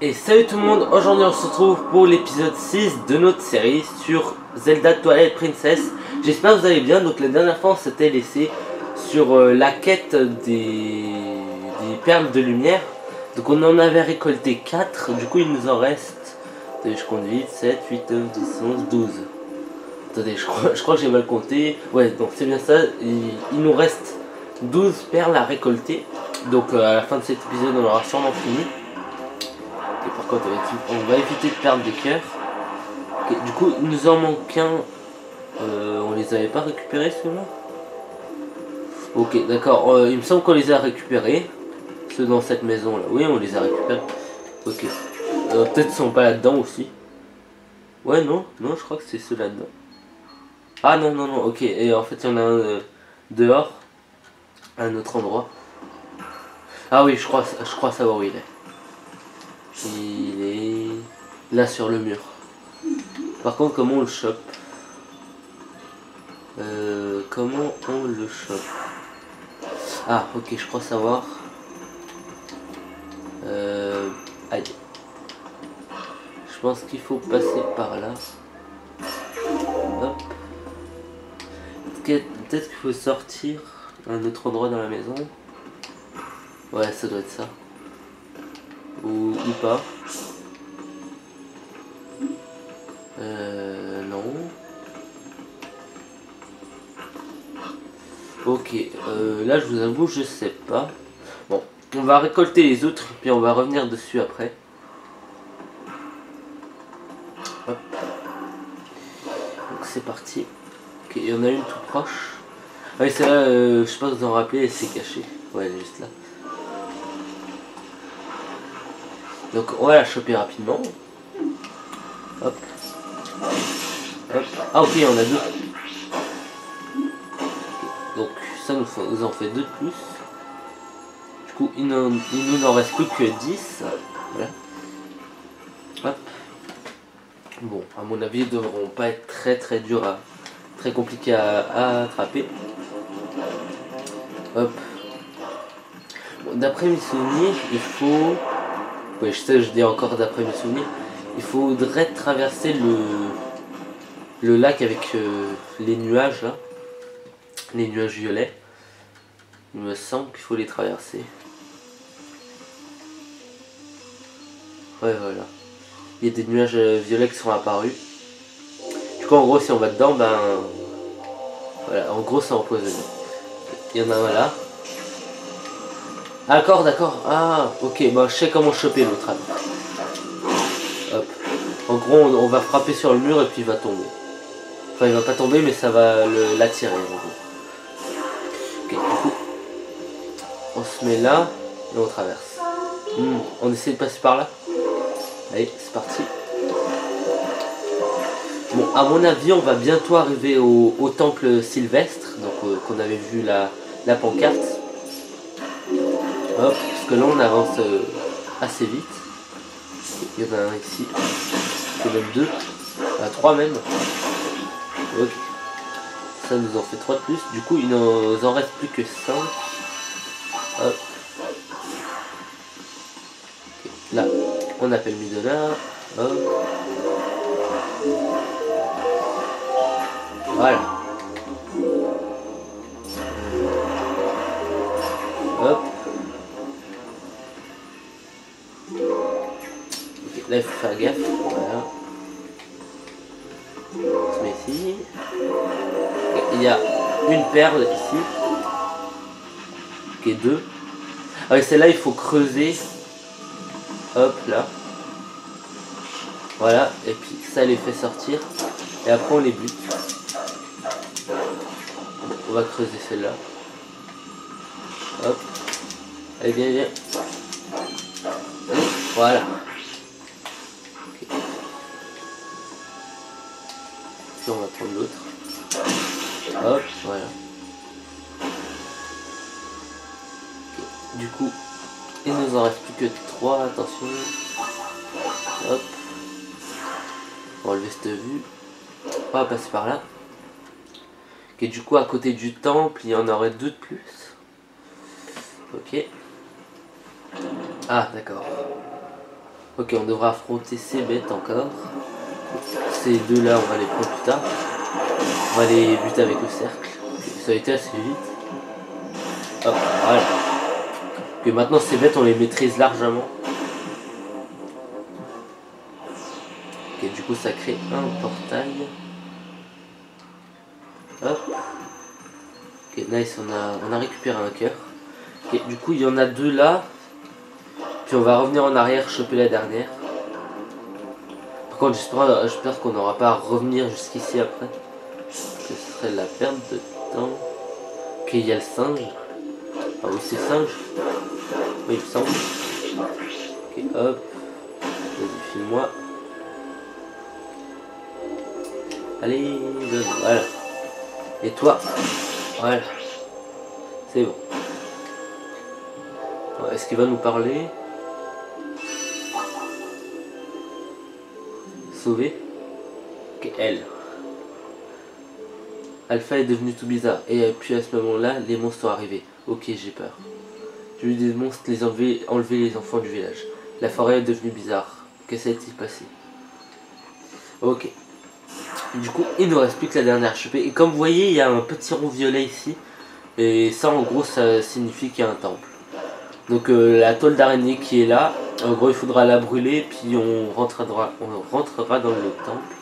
Et salut tout le monde, aujourd'hui on se retrouve pour l'épisode 6 de notre série sur Zelda Twilight Princess. J'espère que vous allez bien. Donc la dernière fois on s'était laissé sur la quête des perles de lumière. Donc on en avait récolté 4, du coup il nous en reste, je compte vite, 7, 8, 9, 10, 11, 12. Attendez, je crois que j'ai mal compté. Ouais, donc c'est bien ça, il nous reste 12 perles à récolter. Donc à la fin de cet épisode on aura sûrement fini. Et par contre on va éviter de perdre des cœurs. Okay, du coup il nous en manque un. On les avait pas récupérés ceux-là. Ok, d'accord, il me semble qu'on les a récupérés. Ceux dans cette maison là, oui on les a récupérés. Ok, peut-être qu'ils sont pas là-dedans aussi. Ouais non, non je crois que c'est ceux là-dedans. Ah non non non, ok, et en fait il y en a un dehors, à un autre endroit. Ah oui je crois savoir où il est. Il est là sur le mur. Par contre comment on le chope? Comment on le chope? Ah ok je crois savoir. Aïe. Je pense qu'il faut passer par là. Hop. Peut-être qu'il faut sortir à un autre endroit dans la maison. Ouais ça doit être ça. Ou pas. Non. Ok, là je vous avoue je sais pas. Bon, on va récolter les autres puis on va revenir dessus après. Hop. Donc c'est parti. Ok, il y en a une tout proche. Ah oui c'est là, je sais pas si vous en rappelez, elle s'est cachée. Ouais elle est juste là. Donc on va la choper rapidement. Hop. Hop. Ah ok il y en a deux. Donc ça nous en fait 2 de plus. Du coup il nous en reste plus que 10. Voilà. Hop. Bon, à mon avis ils devront pas être très durs très compliqués à attraper. Hop. Bon, d'après mes souvenirs, il faut... Oui, je sais, je dis encore d'après mes souvenirs. Il faudrait traverser le lac avec les nuages là. Les nuages violets. Il me semble qu'il faut les traverser. Ouais, voilà. Il y a des nuages violets qui sont apparus. Du coup, en gros, si on va dedans, ben... Voilà, en gros, c'est empoisonné. Il y en a un là. D'accord, d'accord. Ah, ok, bah je sais comment choper l'autre alors. Hop. En gros, on va frapper sur le mur et puis il va tomber. Enfin, il va pas tomber, mais ça va l'attirer en gros. Ok, du coup, on se met là et on traverse. On essaie de passer par là. Allez, c'est parti. Bon, à mon avis, on va bientôt arriver au temple sylvestre, donc qu'on avait vu la pancarte. Hop, parce que là on avance assez vite. Il y en a un ici. Il y en a même 2. 3 même. Ok. Ça nous en fait 3 de plus. Du coup il nous en reste plus que 5. Hop. Okay. Là, on appelle Midona. Hop. Voilà. Hop. Okay. Là il faut faire gaffe. Voilà. On se met ici. Okay. Il y a une perle ici. Ok, 2. Ah oui, celle-là il faut creuser. Hop là. Voilà. Et puis ça les fait sortir. Et après on les bute. On va creuser celle-là. Hop. Allez, viens, viens. Voilà. Okay. Puis on va prendre l'autre. Hop, voilà. Okay. Du coup, il nous en reste plus que 3, attention. Hop. On va enlever cette vue. On va passer par là. Ok, du coup, à côté du temple, il y en aurait 2 de plus. Ok. Ah, d'accord. Ok, on devra affronter ces bêtes encore. Ces deux là, on va les prendre plus tard. On va les buter avec le cercle. Ça a été assez vite. Hop, voilà. Ok, maintenant ces bêtes, on les maîtrise largement. Ok, du coup, ça crée un portail. Hop. Ok, nice, on a récupéré un cœur. Ok, du coup, il y en a deux là. Puis on va revenir en arrière, choper la dernière. Par contre, j'espère qu'on n'aura pas à revenir jusqu'ici après. Parce que ce serait la perte de temps. Ok, il y a le singe. Ah oui, c'est singe. Oui, il me semble. Ok, hop. Vas-y, file-moi. Allez, voilà. Et toi, voilà. C'est bon. Est-ce qu'il va nous parler? Sauver. Ok, elle. Alpha est devenu tout bizarre. Et puis à ce moment-là, les monstres sont arrivés. Ok, j'ai peur. J'ai vu des monstres enlever les enfants du village. La forêt est devenue bizarre. Que s'est-il passé? Ok. Du coup, il nous reste plus que la dernière chopée. Et comme vous voyez, il y a un petit rond violet ici. Et ça, en gros, ça signifie qu'il y a un temple. Donc la toile d'araignée qui est là, en gros, il faudra la brûler, puis on rentrera dans le temple.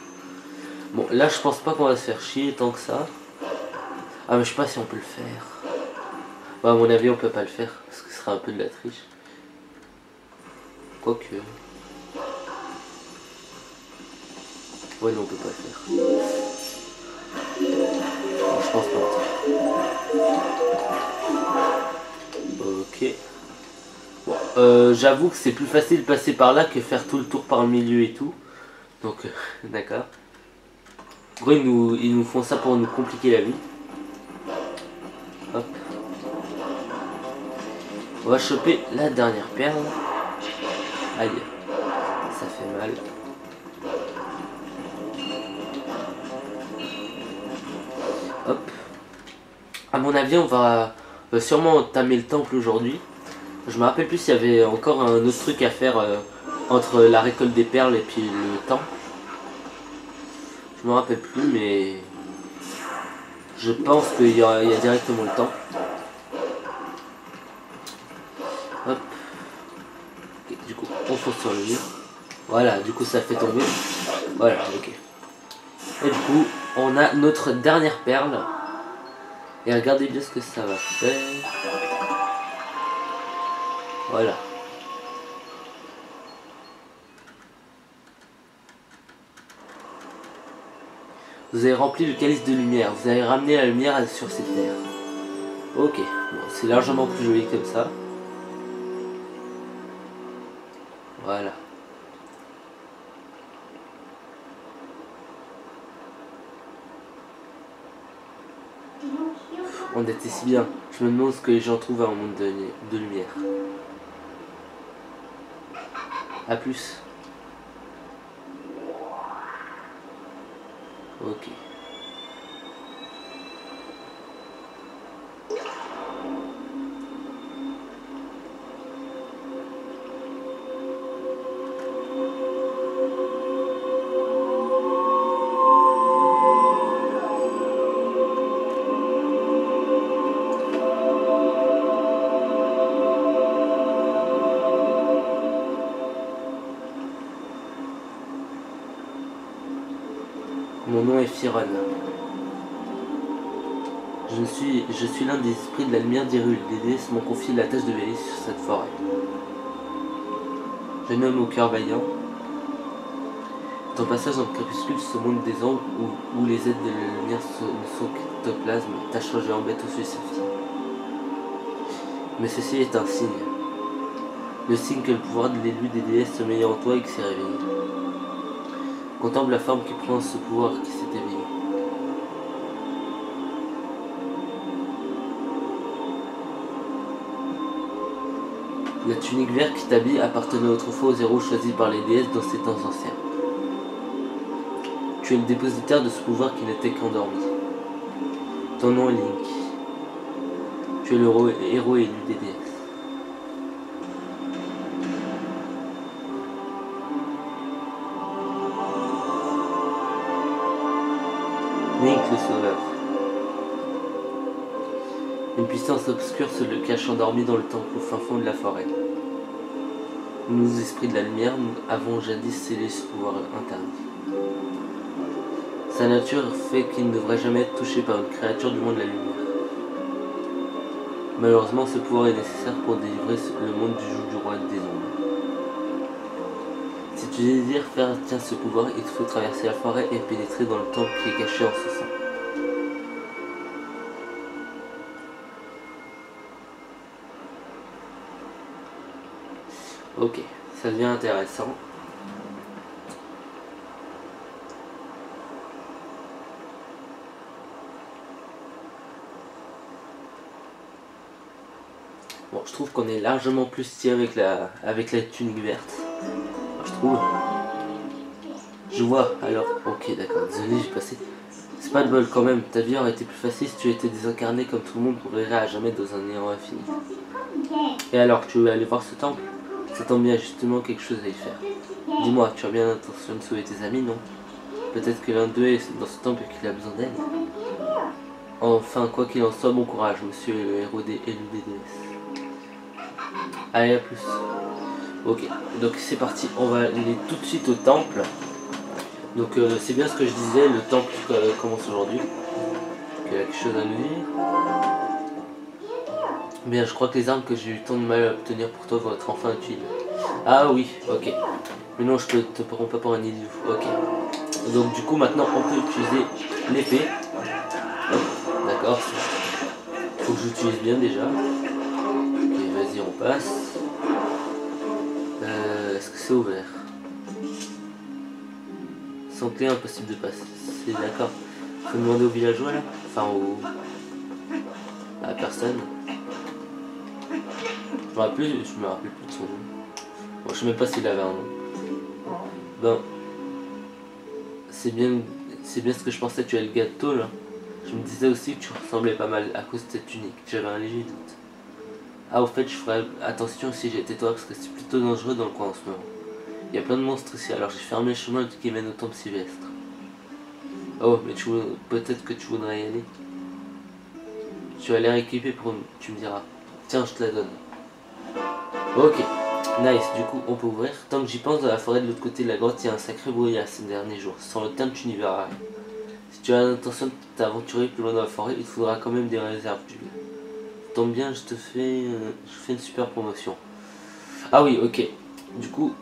Bon, là, je pense pas qu'on va se faire chier tant que ça. Ah, mais je sais pas si on peut le faire. Bah, à mon avis, on peut pas le faire, parce que ce sera un peu de la triche. Quoique... Ouais, non, on peut pas le faire. Non, je pense pas. Ok. Bon, j'avoue que c'est plus facile de passer par là que faire tout le tour par le milieu et tout. Donc, d'accord. En gros, ils nous font ça pour nous compliquer la vie. Hop. On va choper la dernière perle. Aïe. Ça fait mal. Hop. À mon avis, on va sûrement entamer le temple aujourd'hui. Je me rappelle plus s'il y avait encore un autre truc à faire entre la récolte des perles et puis le temple. Je me rappelle plus, mais je pense qu'il y a directement le temple. Hop. Okay, du coup, on fonce sur le mur. Voilà, du coup ça fait tomber. Voilà, ok. Et du coup, on a notre dernière perle. Et regardez bien ce que ça va faire. Voilà. Vous avez rempli le calice de lumière. Vous avez ramené la lumière sur cette terre. Ok, bon, c'est largement plus joli comme ça. Voilà. On était si bien. Je me demande ce que les gens trouvent à un monde de lumière. A plus. Ok. Mon nom est Firon. Je suis l'un des esprits de la lumière d'Hyrule. Les déesses m'ont confié la tâche de veiller sur cette forêt. Jeune homme au cœur vaillant. Ton passage dans le crépuscule, ce monde des ombres où les êtres de la lumière s'octoplasment, t'a changé en bête aux yeux saphirs. Mais ceci est un signe. Le signe que le pouvoir de l'élu des déesses sommeillait en toi et qui s'est réveillé. Contemple la forme qui prend ce pouvoir qui s'est éveillé. La tunique verte qui t'habille appartenait autrefois aux héros choisis par les déesses dans ces temps anciens. Tu es le dépositaire de ce pouvoir qui n'était qu'endormi. Ton nom est Link. Tu es le héros élu des déesses. Link le sauveur. Une puissance obscure se le cache endormi dans le temple au fin fond de la forêt. Nous, esprits de la lumière, avons jadis scellé ce pouvoir interdit. Sa nature fait qu'il ne devrait jamais être touché par une créature du monde de la lumière. Malheureusement, ce pouvoir est nécessaire pour délivrer le monde du joug du roi des ombres. Si tu désires faire tiens ce pouvoir, il faut traverser la forêt et pénétrer dans le temple qui est caché en ce sein. Ok, ça devient intéressant. Bon, je trouve qu'on est largement plus stylé avec la tunique verte. Je trouve. Je vois, alors. Ok, d'accord, désolé, j'ai passé. C'est pas de bol quand même, ta vie aurait été plus facile si tu étais désincarné comme tout le monde pour errer à jamais dans un néant infini. Et alors, tu veux aller voir ce temple? Ça tombe bien, justement quelque chose à y faire. Dis-moi, tu as bien l'intention de sauver tes amis, non? Peut-être que l'un d'eux est dans ce temple et qu'il a besoin d'aide. Enfin, quoi qu'il en soit, bon courage, monsieur le héros des déesses. Allez, à plus. Ok, donc c'est parti, on va aller tout de suite au temple. Donc c'est bien ce que je disais, le temple commence aujourd'hui. Il y a quelque chose à nous dire. Bien, je crois que les armes que j'ai eu tant de mal à obtenir pour toi vont être enfin utiles. Ah oui, ok. Mais non, je te prends pas pour un idiot. Ok. Donc du coup, maintenant, on peut utiliser l'épée. D'accord. Faut que j'utilise bien déjà. Ok, vas-y, on passe. Est-ce que c'est ouvert? Sans clé, impossible de passer. C'est d'accord. Faut demander aux villageois là. Enfin, à la personne. Je me rappelle plus de son nom. Bon, je sais même pas s'il avait un nom. Ben, c'est bien ce que je pensais. Tu as le gâteau là. Je me disais aussi que tu ressemblais pas mal à cause de cette tunique. J'avais un léger doute. Ah, au fait, je ferais attention si j'étais toi parce que c'est plutôt dangereux dans le coin en ce moment. Il y a plein de monstres ici, alors j'ai fermé le chemin qui mène au temple Sylvestre. Oh, mais peut-être que tu voudrais y aller. Tu as l'air équipé pour... Tu me diras. Tiens, je te la donne. Ok, nice, du coup on peut ouvrir. Tant que j'y pense, dans la forêt de l'autre côté de la grotte, il y a un sacré brouillard ces derniers jours. Sans le terme, tu n'y verras rien. Si tu as l'intention de t'aventurer plus loin dans la forêt, il faudra quand même des réserves d'huile. Tombe bien, je fais une super promotion. Ah oui, ok. Du coup,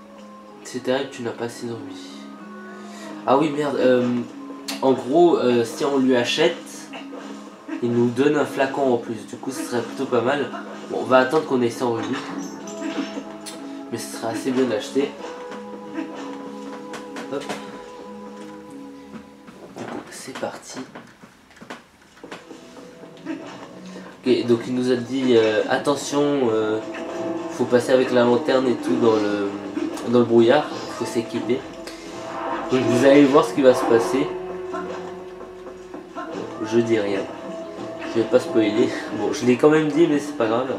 c'est terrible, tu n'as pas assez de rubis. Ah oui, merde. En gros, si on lui achète, il nous donne un flacon en plus. Du coup, ce serait plutôt pas mal. Bon, on va attendre qu'on ait 100 rubis. Mais ce serait assez bien d'acheter. Hop. Du coup, c'est parti. Ok, donc il nous a dit attention, faut passer avec la lanterne et tout dans le brouillard. Il faut s'équiper. Donc vous allez voir ce qui va se passer. Je dis rien. Je vais pas spoiler. Bon, je l'ai quand même dit, mais c'est pas grave.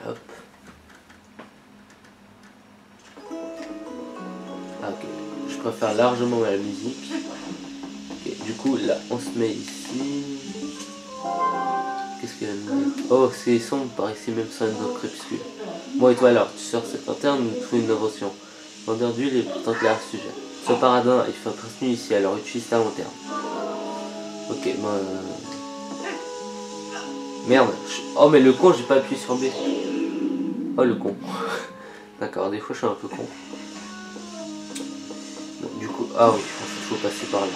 Hop. Ah, ok. Je préfère largement la musique. Okay. Du coup, là, on se met ici. Qu'est-ce qu'il y a de... Oh, c'est sombre par ici, même sans une crépuscule. Bon, et toi alors, tu sors cette lanterne, nous trouvons une invention. Vendeur d'huile est pourtant clair à ce sujet. Sois paradin, il fait un presque nuit ici, alors utilise ta lanterne. Ok, ben... Merde. Oh, mais le con, j'ai pas appuyé sur B. Oh, le con. D'accord, des fois, je suis un peu con. Bon, du coup... Ah oui, je pense qu'il faut passer par là.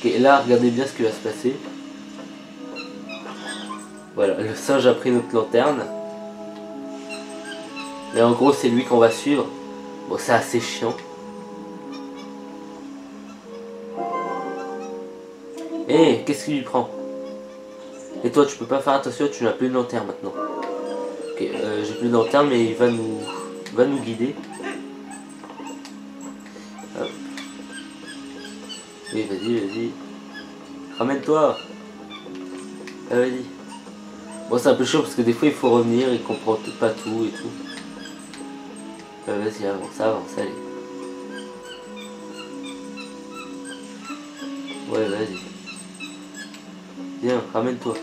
Ok, là, regardez bien ce qui va se passer. Voilà, le singe a pris notre lanterne. Mais en gros, c'est lui qu'on va suivre. Bon, c'est assez chiant. Hé, qu'est-ce qu'il lui prend? Et toi, tu peux pas faire attention, tu n'as plus de lanterne maintenant. Ok, j'ai plus de lanterne, mais il va nous guider. Hop. Oui, vas-y. Ramène-toi. Ah, vas-y. Bon, c'est un peu chaud parce que des fois, il faut revenir, il comprend pas tout et tout. Vas-y, avance, allez. Ouais, vas-y. Viens, ramène-toi.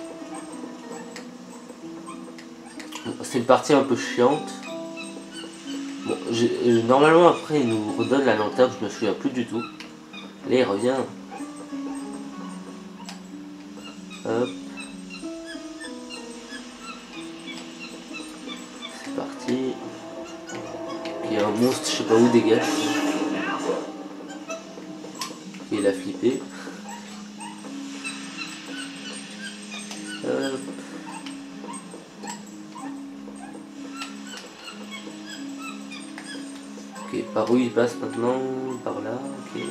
C'est une partie un peu chiante. Bon, normalement après il nous redonne la lanterne, je me souviens plus du tout. Allez, reviens. Hop. C'est parti. Il y a un monstre, je sais pas où, dégage. Il a flippé. Hop. Ok, par où il passe maintenant? Par là, ok.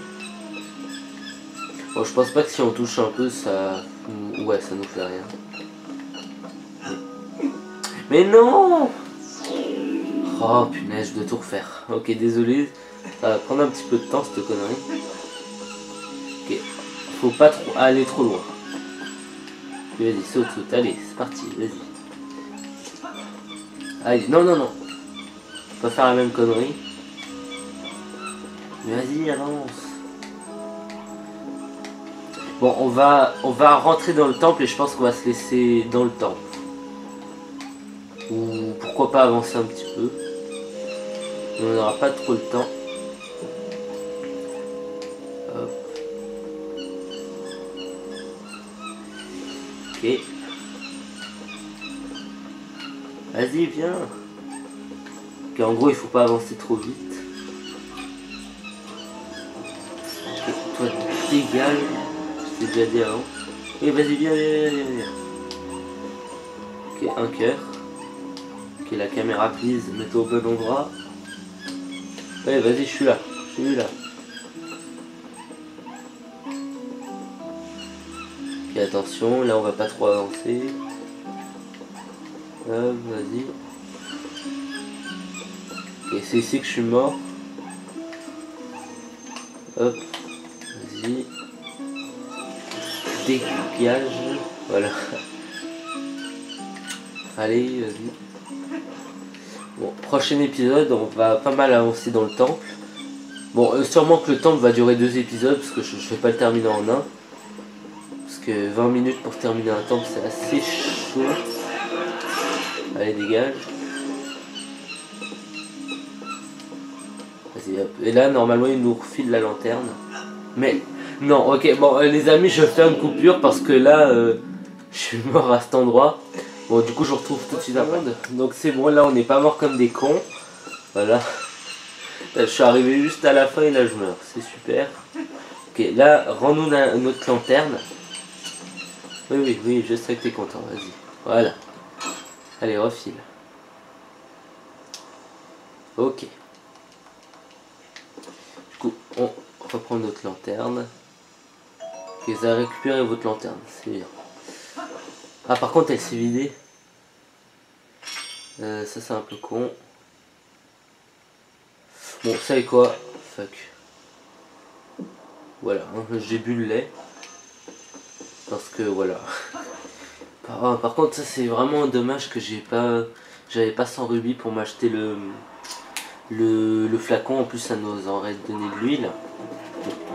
Bon, je pense pas que si on touche un peu, ça... Ouais, ça nous fait rien. Mais non! Oh punaise, je dois tout refaire. Ok, désolé, ça va prendre un petit peu de temps cette connerie. Ok, faut pas trop aller trop loin. Vas-y, saute, saute, allez, c'est parti, vas-y. Allez, non, non, non. Faut pas faire la même connerie. Mais vas-y, avance. Bon, on va rentrer dans le temple et je pense qu'on va se laisser dans le temple. Ou pourquoi pas avancer un petit peu. Mais on n'aura pas trop le temps. Hop. Ok. Vas-y, viens. Ok, en gros, il faut pas avancer trop vite. Ok, toi, dégage. Je t'ai déjà dit avant. Et vas-y, viens, viens, viens, viens. Ok, un cœur. Ok, la caméra, please, mets-toi au bon endroit. Ouais, vas-y, je suis là. Je suis là. Ok, attention, là, on va pas trop avancer. Hop, vas-y. Ok, c'est ici que je suis mort. Hop, vas-y. Dégage. Voilà. Allez, vas-y. Bon, prochain épisode, on va pas mal avancer dans le temple. Bon, sûrement que le temple va durer 2 épisodes, parce que je vais pas le terminer en un. Parce que 20 minutes pour terminer un temple, c'est assez chaud. Allez, dégage. Vas-y, hop. Et là, normalement, il nous refile la lanterne. Mais, non, ok, bon, les amis, je vais faire une coupure, parce que là, je suis mort à cet endroit. Bon, du coup, je retrouve tout de suite après. Donc c'est bon, là, on n'est pas mort comme des cons. Voilà. Là, je suis arrivé juste à la fin et là, je meurs. C'est super. Ok, là, rends-nous notre lanterne. Oui, oui, oui, je sais que t'es content, vas-y. Voilà. Allez, refile. Ok. Du coup, on reprend notre lanterne. Ok, vous avez récupéré votre lanterne, c'est bien. Ah, par contre, elle s'est vidée. Ça, c'est un peu con. Bon, vous savez quoi? Fuck. Voilà, hein, j'ai bu le lait. Parce que, voilà. Par contre, ça, c'est vraiment dommage que j'avais pas 100 rubis pour m'acheter le flacon. En plus, ça nous aurait donné de l'huile.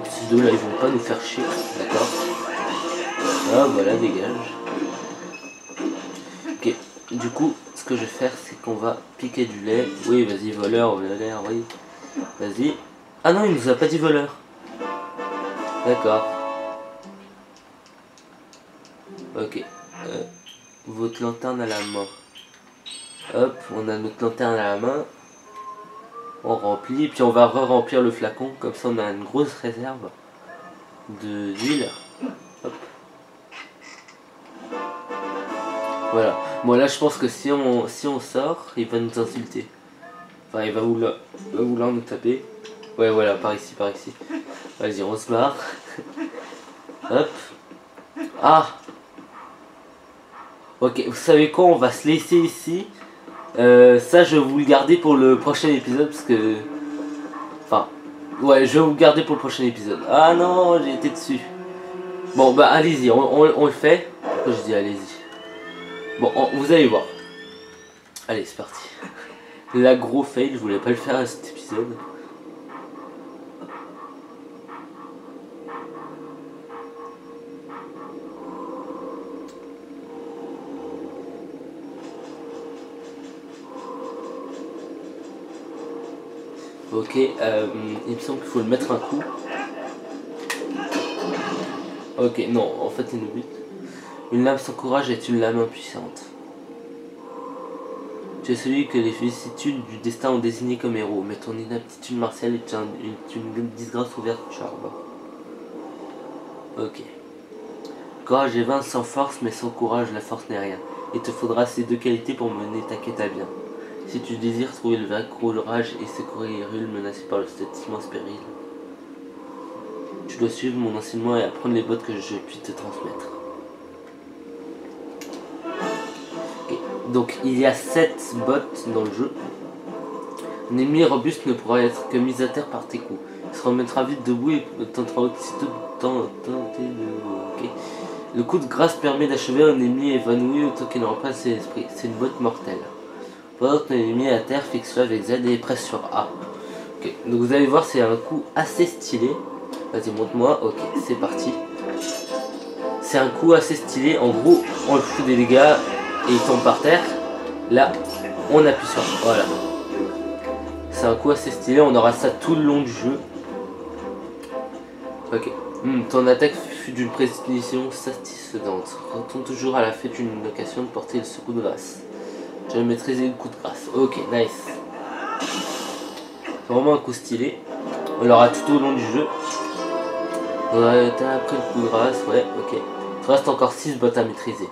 Ces deux-là, ils vont pas nous faire chier. D'accord. Ah, voilà, dégage. Ok, du coup, ce que je vais faire, c'est qu'on va piquer du lait. Oui, vas-y, voleur, voleur, oui. Vas-y. Ah non, il nous a pas dit voleur. D'accord. Ok. Votre lanterne à la main. Hop, on a notre lanterne à la main. On remplit, puis on va re-remplir le flacon. Comme ça, on a une grosse réserve d'huile. Hop. Voilà. Bon, là, je pense que si on sort, il va nous insulter. Enfin, il va vouloir nous taper. Ouais, voilà, par ici, par ici. Vas-y, on se barre. Hop. Ah! Ok, vous savez quoi? On va se laisser ici. Ça, je vais vous le garder pour le prochain épisode parce que... Enfin, ouais, je vais vous le garder pour le prochain épisode. Ah non, j'ai été dessus. Bon, bah allez-y, on le fait. Pourquoi je dis allez-y? Bon, vous allez voir. Allez, c'est parti. La gros fail, je voulais pas le faire à cet épisode. Ok, il me semble qu'il faut le mettre un coup. Ok, non, en fait il nous bute. Une lame sans courage est une lame impuissante. Tu es celui que les vicissitudes du destin ont désigné comme héros, mais ton inaptitude martiale est une disgrâce ouverte du charbon. Ok. Courage et vain sans force, mais sans courage la force n'est rien. Il te faudra ces deux qualités pour mener ta quête à bien. Si tu désires trouver le vrai courage et secourir les rules menacées par cet immense péril, tu dois suivre mon enseignement et apprendre les bottes que je puis te transmettre. Okay. Donc il y a 7 bottes dans le jeu. Un ennemi robuste ne pourra être que mis à terre par tes coups. Il se remettra vite debout et tentera aussitôt de tenter de... Okay. Le coup de grâce permet d'achever un ennemi évanoui autant qu'il n'aura pas ses esprits. C'est une botte mortelle. Pendant que ton ennemi est à terre, fixe-le avec Z et presse sur A. Okay. Donc vous allez voir, c'est un coup assez stylé. Vas-y, montre-moi. Ok, c'est parti. C'est un coup assez stylé. En gros, on le fout des dégâts et il tombe par terre. Là, on appuie sur. Voilà. C'est un coup assez stylé. On aura ça tout le long du jeu. Ok. Ton attaque fut d'une précision satisfaisante. Retourne toujours à la fête d'une occasion de porter ce coup de grâce. Je vais maîtriser le coup de grâce. Ok, nice. C'est vraiment un coup stylé. On l'aura tout au long du jeu. On a après le coup de grâce, ouais, ok. Il reste encore 6 bottes à maîtriser.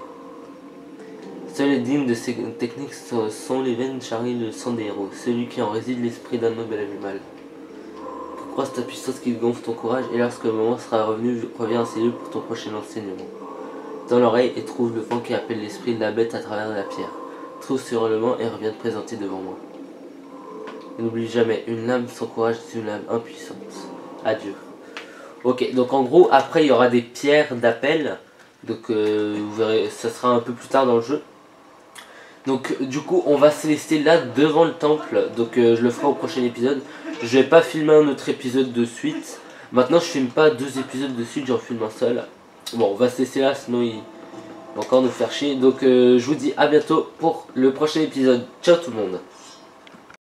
Seuls les dignes de ces techniques sont les veines charriées le sang des héros, celui qui en réside l'esprit d'un noble animal. Croise ta puissance qui gonfle ton courage et lorsque le moment sera revenu, reviens en cellule pour ton prochain enseignement. Dans l'oreille et trouve le vent qui appelle l'esprit de la bête à travers la pierre. Trouve ce hurlement et reviens te présenter devant moi. N'oublie jamais, une lame sans courage est une lame impuissante. Adieu. Ok, donc en gros, après il y aura des pierres d'appel. Donc vous verrez, ça sera un peu plus tard dans le jeu. Donc du coup, on va se laisser là devant le temple. Donc je le ferai au prochain épisode. Je vais pas filmer un autre épisode de suite. Maintenant, je filme pas 2 épisodes de suite, j'en filme un seul. Bon, on va se laisser là, sinon il va encore nous faire chier. Donc je vous dis à bientôt pour le prochain épisode. Ciao tout le monde.